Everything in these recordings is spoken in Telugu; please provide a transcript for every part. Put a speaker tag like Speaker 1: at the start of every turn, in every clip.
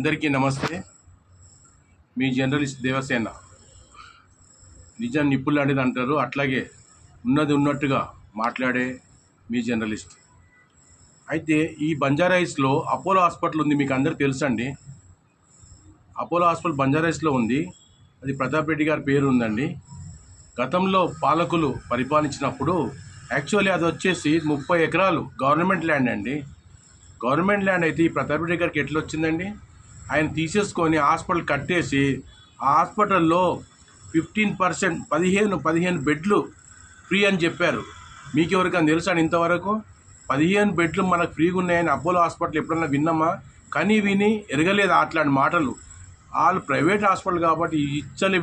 Speaker 1: అందరికీ నమస్తే. మీ జర్నలిస్ట్ దేవసేన. నిజం నిప్పులు అనేది అంటారు, అట్లాగే ఉన్నది ఉన్నట్టుగా మాట్లాడే మీ జర్నలిస్ట్. అయితే ఈ బంజారాయిస్లో అపోలో హాస్పిటల్ ఉంది, మీకు అందరికీ తెలుసండి. అపోలో హాస్పిటల్ బంజారాయిస్లో ఉంది. అది ప్రతాప్ రెడ్డి గారి పేరు ఉందండి. గతంలో పాలకులు పరిపాలించినప్పుడు యాక్చువల్లీ అది వచ్చేసి 30 ఎకరాలు గవర్నమెంట్ ల్యాండ్ అండి. గవర్నమెంట్ ల్యాండ్ అయితే ఈ ప్రతాప్ రెడ్డి గారికి ఎట్లా వచ్చిందండి? ఆయన తీసేసుకొని హాస్పిటల్ కట్టేసి ఆ హాస్పిటల్లో 15% 15 బెడ్లు ఫ్రీ అని చెప్పారు. మీకు ఎవరికైనా తెలుసా ఇంతవరకు? 15 బెడ్లు మనకు ఫ్రీగా ఉన్నాయని అపోలో హాస్పిటల్ ఎప్పుడన్నా విన్నామా? కానీ విని ఎరగలేదు అట్లాంటి మాటలు. వాళ్ళు ప్రైవేట్ హాస్పిటల్ కాబట్టి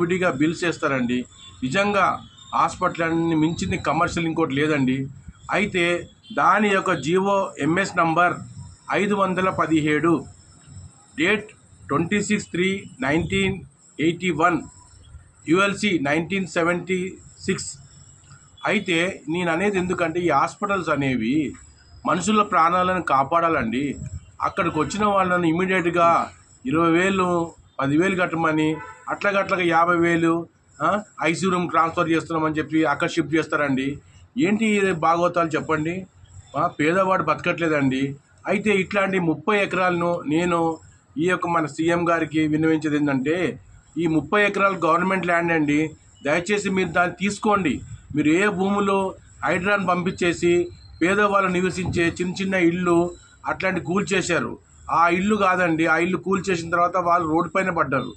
Speaker 1: విడిగా బిల్స్ వేస్తారండి. నిజంగా హాస్పిటల్ అన్ని మించింది కమర్షియల్ ఇంకోటి లేదండి. అయితే దాని యొక్క GO MS number 517 date 26/3/1981 ULC 1976. అయితే నేను అనేది ఎందుకంటే ఈ హాస్పిటల్స్ అనేవి మనుషుల ప్రాణాలను కాపాడాలండి. అక్కడికి వచ్చిన వాళ్ళని ఇమీడియట్గా 20,000 10,000 కట్టమని అట్లాగా 50,000 ఐసీ రూమ్ ట్రాన్స్ఫర్ చేస్తున్నామని చెప్పి అక్కడ షిఫ్ట్ చేస్తారండి. ఏంటి భాగవతాలు చెప్పండి? పేదవాడు బతకట్లేదండి. అయితే ఇట్లాంటి 30 ఎకరాలను నేను ఈ యొక్క మన సీఎం గారికి విన్నవించేది ఏంటంటే, ఈ 30 ఎకరాలు గవర్నమెంట్ ల్యాండ్ అండి. దయచేసి మీరు దాన్ని తీసుకోండి. మీరు ఏ భూములు హైడ్రాన్ పంపించేసి పేదవాళ్ళు నివసించే చిన్న చిన్న ఇళ్ళు అట్లాంటి కూల్చేశారు. ఆ ఇల్లు కాదండి, ఆ ఇల్లు కూల్చేసిన తర్వాత వాళ్ళు రోడ్డు పైన పడ్డారు.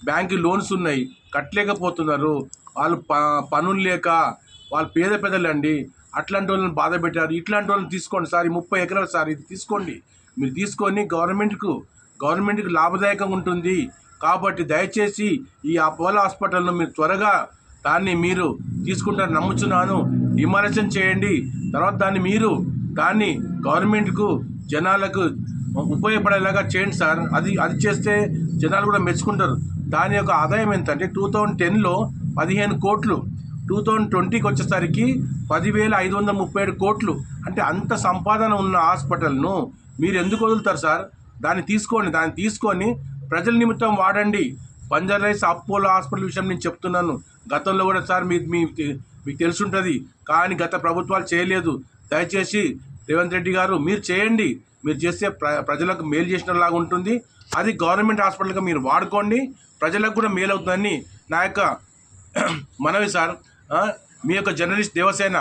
Speaker 1: బ్యాంకు లోన్స్ ఉన్నాయి, కట్టలేకపోతున్నారు. వాళ్ళు పనులు లేక వాళ్ళు పేద పెద్దలండి. అట్లాంటి వాళ్ళని బాధ పెట్టారు. ఇట్లాంటి వాళ్ళని తీసుకోండి సార్. ఈ 30 ఎకరాలు సార్, ఇది తీసుకోండి. మీరు తీసుకొని గవర్నమెంట్కి లాభదాయకంగా ఉంటుంది. కాబట్టి దయచేసి ఈ అపోలో హాస్పిటల్ను మీరు త్వరగా దాన్ని మీరు తీసుకుంటారని నమ్ముచున్నాను. డిమాలిషన్ చేయండి. తర్వాత దాన్ని గవర్నమెంట్కు జనాలకు ఉపయోగపడేలాగా చేయండి సార్. అది చేస్తే జనాలు కూడా మెచ్చుకుంటారు. దాని యొక్క ఆదాయం ఎంత అంటే 2010లో 15 కోట్లు, 2020కి వచ్చేసరికి 10,537 కోట్లు. అంటే అంత సంపాదన ఉన్న హాస్పిటల్ను మీరు ఎందుకు వదులుతారు సార్? దాన్ని తీసుకొని ప్రజల నిమిత్తం వాడండి. బంజారాయిల్స్ అపోలో హాస్పిటల్ విషయం నేను చెప్తున్నాను. గతంలో కూడా సార్ మీకు తెలిసి ఉంటుంది, కానీ గత ప్రభుత్వాలు చేయలేదు. దయచేసి రేవంత్ రెడ్డి గారు మీరు చేయండి. మీరు చేస్తే ప్రజలకు మేలు చేసినలాగా ఉంటుంది. అది గవర్నమెంట్ హాస్పిటల్గా మీరు వాడుకోండి. ప్రజలకు కూడా మేలు అవుతుందని నా యొక్క మనవి సార్. మీ యొక్క జర్నలిస్ట్ దేవసేన.